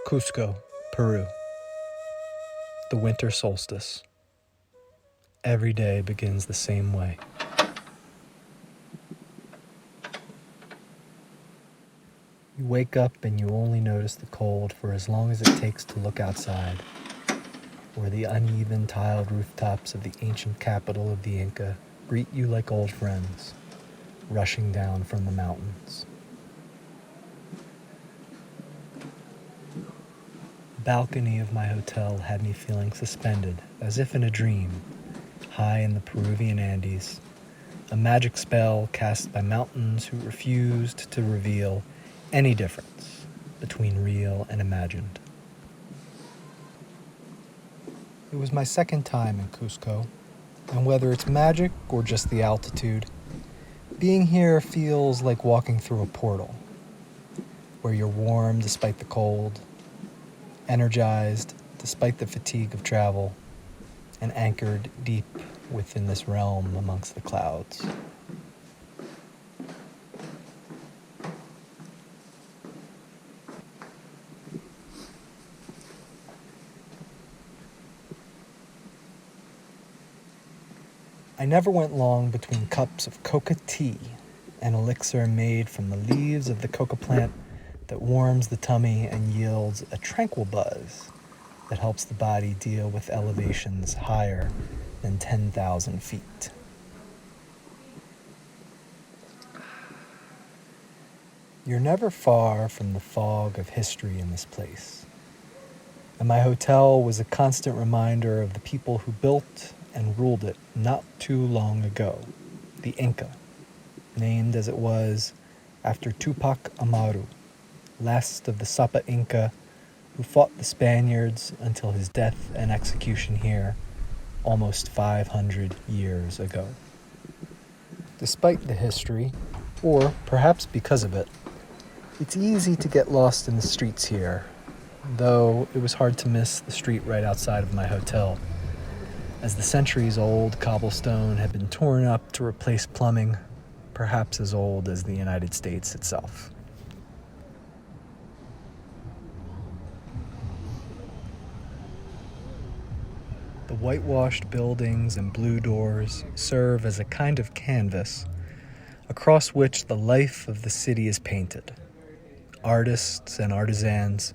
Cusco, Peru. The Winter Solstice. Every day begins the same way. You wake up and you only notice the cold for as long as it takes to look outside, where the uneven tiled rooftops of the ancient capital of the Inca greet you like old friends, rushing down from the mountains. The balcony of my hotel had me feeling suspended, as if in a dream, high in the Peruvian Andes, a magic spell cast by mountains who refused to reveal any difference between real and imagined. It was my second time in Cusco, and whether it's magic or just the altitude, being here feels like walking through a portal, where you're warm despite the cold, energized despite the fatigue of travel, and anchored deep within this realm amongst the clouds. I never went long between cups of coca tea, an elixir made from the leaves of the coca plant that warms the tummy and yields a tranquil buzz that helps the body deal with elevations higher than 10,000 feet. You're never far from the fog of history in this place, and my hotel was a constant reminder of the people who built and ruled it not too long ago, the Inca, named as it was after Tupac Amaru, last of the Sapa Inca, who fought the Spaniards until his death and execution here almost 500 years ago. Despite the history, or perhaps because of it, it's easy to get lost in the streets here, though it was hard to miss the street right outside of my hotel, as the centuries-old cobblestone had been torn up to replace plumbing, perhaps as old as the United States itself. The whitewashed buildings and blue doors serve as a kind of canvas across which the life of the city is painted. Artists and artisans,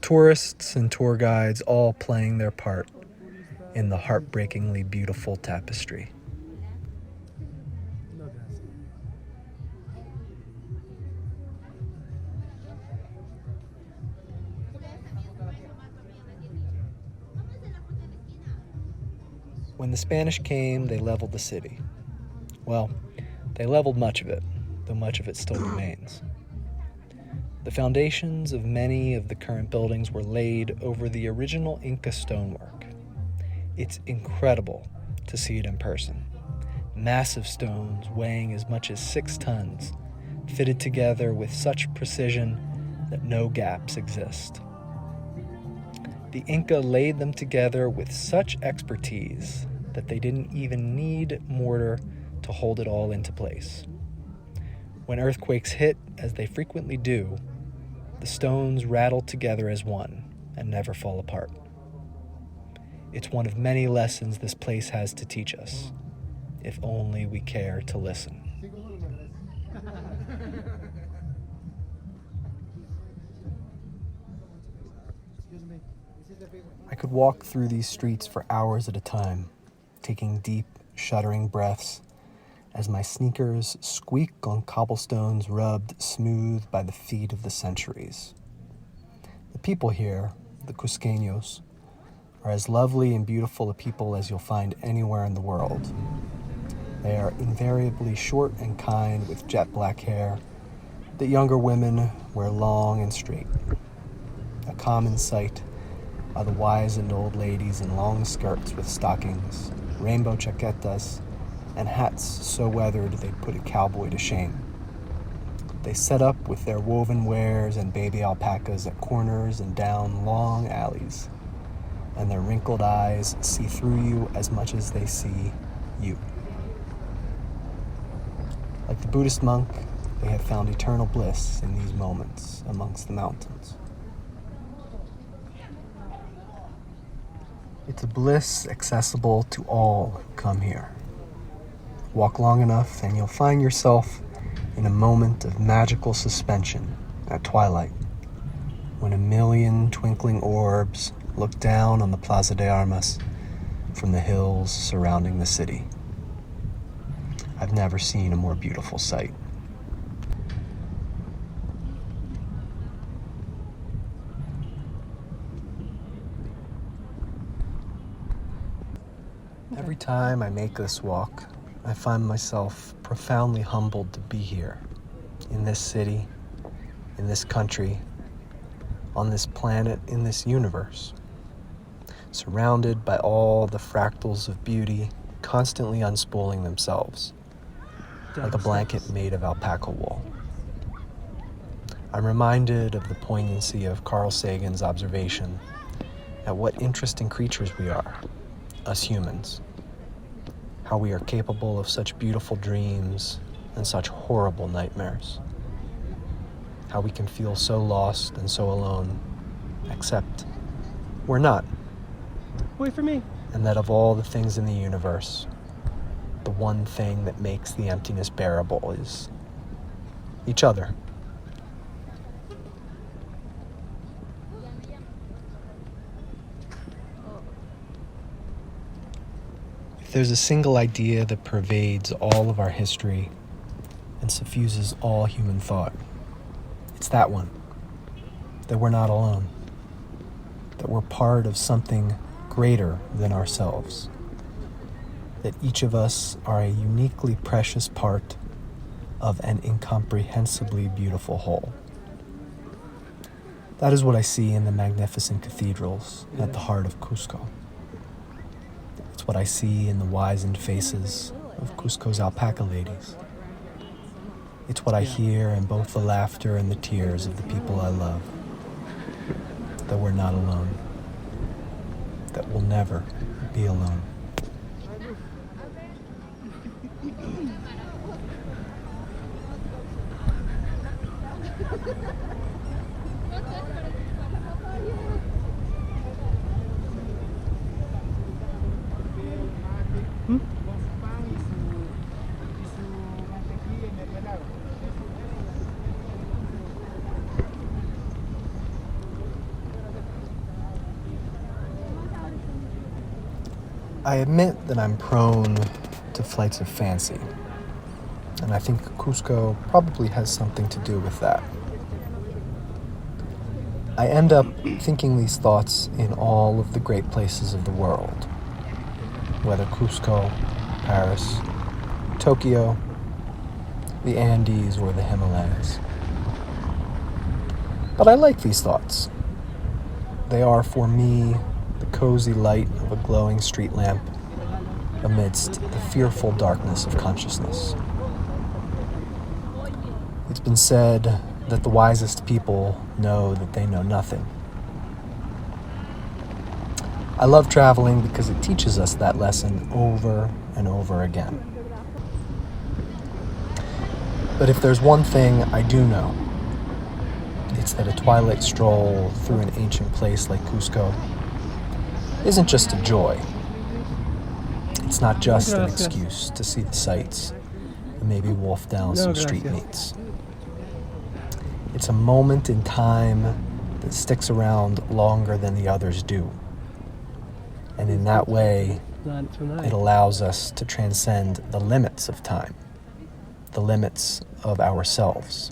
tourists and tour guides all playing their part in the heartbreakingly beautiful tapestry. When the Spanish came, they leveled the city. Well, they leveled much of it, though much of it still remains. The foundations of many of the current buildings were laid over the original Inca stonework. It's incredible to see it in person. Massive stones weighing as much as 6 tons, fitted together with such precision that no gaps exist. The Inca laid them together with such expertise that they didn't even need mortar to hold it all into place. When earthquakes hit, as they frequently do, the stones rattle together as one and never fall apart. It's one of many lessons this place has to teach us, if only we care to listen. I could walk through these streets for hours at a time, taking deep, shuddering breaths as my sneakers squeak on cobblestones rubbed smooth by the feet of the centuries. The people here, the Cusqueños, are as lovely and beautiful a people as you'll find anywhere in the world. They are invariably short and kind with jet black hair that younger women wear long and straight. A common sight are the wizened old ladies in long skirts with stockings, rainbow chaquetas, and hats so weathered they'd put a cowboy to shame. They set up with their woven wares and baby alpacas at corners and down long alleys, and their wrinkled eyes see through you as much as they see you. Like the Buddhist monk, they have found eternal bliss in these moments amongst the mountains. It's a bliss accessible to all who come here. Walk long enough and you'll find yourself in a moment of magical suspension at twilight, when a million twinkling orbs look down on the Plaza de Armas from the hills surrounding the city. I've never seen a more beautiful sight. Every time I make this walk, I find myself profoundly humbled to be here, in this city, in this country, on this planet, in this universe, surrounded by all the fractals of beauty constantly unspooling themselves, like a blanket made of alpaca wool. I'm reminded of the poignancy of Carl Sagan's observation at what interesting creatures we are, us humans, how we are capable of such beautiful dreams and such horrible nightmares, how we can feel so lost and so alone, except we're not. Wait for me. And that of all the things in the universe, the one thing that makes the emptiness bearable is each other. If there's a single idea that pervades all of our history and suffuses all human thought, it's that one, that we're not alone, that we're part of something greater than ourselves, that each of us are a uniquely precious part of an incomprehensibly beautiful whole. That is what I see in the magnificent cathedrals at the heart of Cusco. It's what I see in the wizened faces of Cusco's alpaca ladies. It's what I hear in both the laughter and the tears of the people I love. That we're not alone. That we'll never be alone. I admit that I'm prone to flights of fancy, and I think Cusco probably has something to do with that. I end up thinking these thoughts in all of the great places of the world, whether Cusco, Paris, Tokyo, the Andes, or the Himalayas. But I like these thoughts. They are, for me, the cozy light of a glowing street lamp amidst the fearful darkness of consciousness. It's been said that the wisest people know that they know nothing. I love traveling because it teaches us that lesson over and over again. But if there's one thing I do know, it's that a twilight stroll through an ancient place like Cusco isn't just a joy. It's not just an excuse to see the sights and maybe wolf down some street meats. It's a moment in time that sticks around longer than the others do. And in that way, it allows us to transcend the limits of time, the limits of ourselves,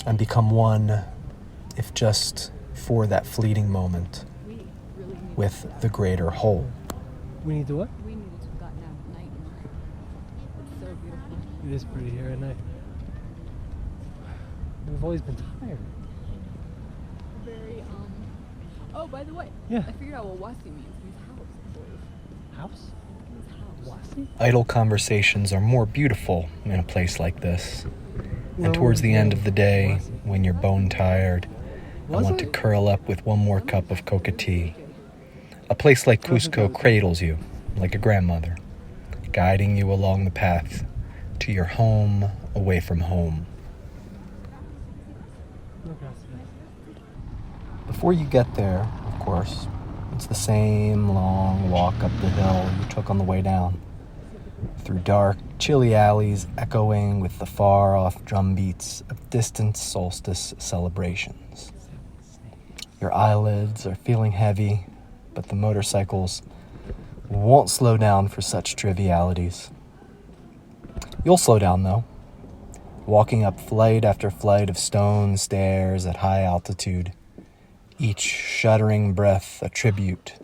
and become one, if just for that fleeting moment, with the greater whole. We need to what? We needed to have gotten out at night. It's so beautiful. It is pretty here at night. We've always been tired. Very, Oh, by the way. Yeah. I figured out what wasi means. It means house. House? It means house. Wasi? Idle conversations are more beautiful in a place like this. And towards the end of the day, when you're bone tired, I want to curl up with one more cup of coca tea. A place like Cusco cradles you like a grandmother, guiding you along the path to your home away from home. Before you get there, of course, It's the same long walk up the hill you took on the way down, through dark, chilly alleys echoing with the far-off drumbeats of distant solstice celebrations. Your eyelids are feeling heavy, but the motorcycles won't slow down for such trivialities. You'll slow down, though, walking up flight after flight of stone stairs at high altitude, each shuddering breath a tribute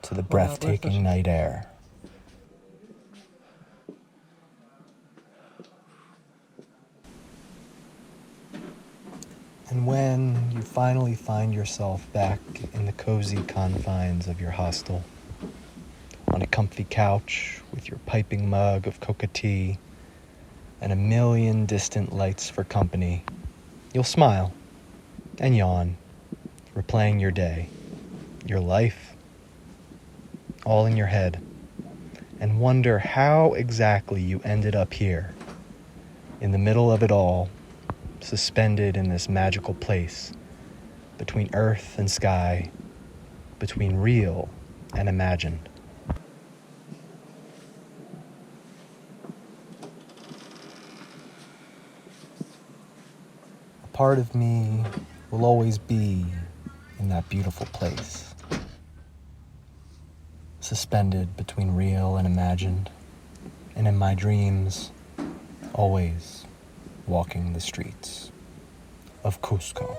to the breathtaking night air. And when you finally find yourself back in the cozy confines of your hostel, on a comfy couch with your piping mug of coca tea and a million distant lights for company, you'll smile and yawn, replaying your day, your life, all in your head, and wonder how exactly you ended up here, in the middle of it all, suspended in this magical place, between earth and sky, between real and imagined. A part of me will always be in that beautiful place, suspended between real and imagined, and in my dreams, always walking the streets of Cusco.